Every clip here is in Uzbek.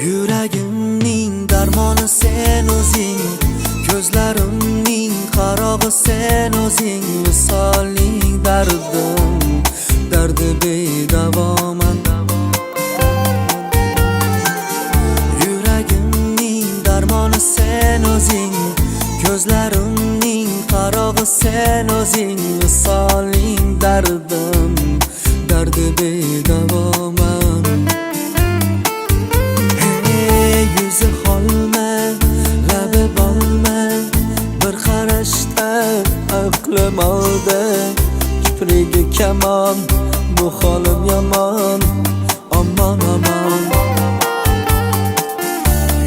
Yuragimning darmoni sen o'zing, ko'zlarimning qarog'i sen o'zing, visoling dardim, dardi bedavoman. Yuragimning darmoni sen o'zing, ko'zlarimning qarog'i sen o'zing, visoling dardim, dardi bedavoman. Yuzi holma, labi bolma, bir qarashda aqlim oldi, kiprigi kamon, bu holim yomon, aman aman.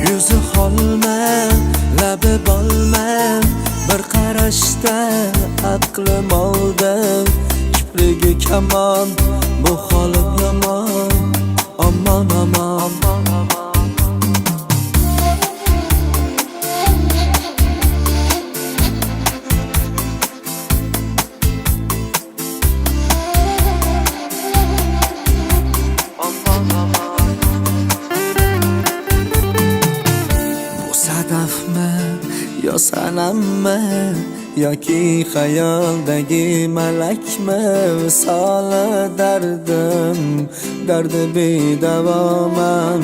Yuzi holma, labi bolma, bir qarashda aqlim oldi, kiprigi kamon, bu holim yomon, aman aman. Sadafmi yo sanammi yoki xayoldagi malakmi, visoli dardim, dardi bedavoman.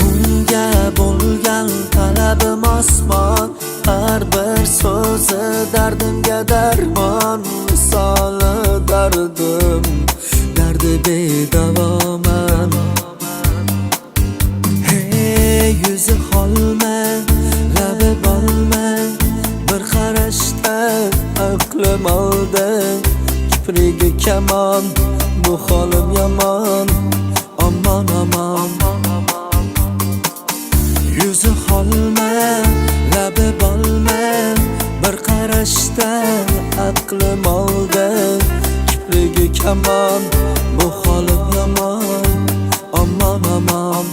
Unga bo'lgan talabim osmon, har bir so'zi dardimga darmon, visoli dardim, dardi bedavoman. Yuzi holma, labi bolma, bir qarashda aqlim oldi, kiprigi kamon, bu holim yomon, aman aman. Yuzi holma, labi bolma, bir qarashda aqlim oldi, kiprigi kamon, bu holim yomon, aman aman.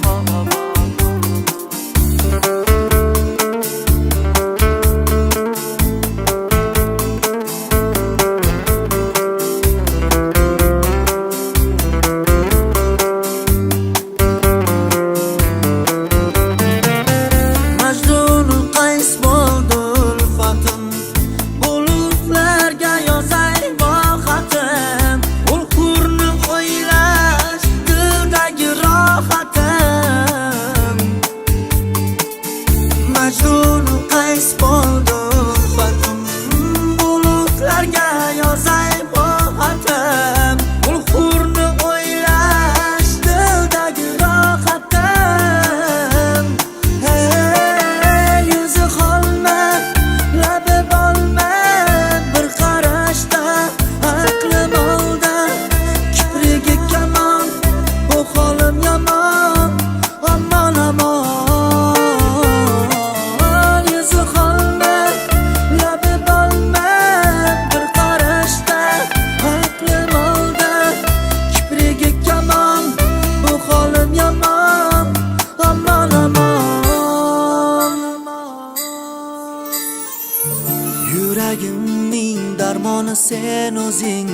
Yuragimning darmoni sen o'zing,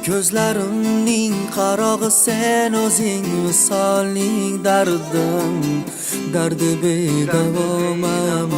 ko'zlarimning qarog'i sen o'zing, visoling dardim, dardi bedavoman.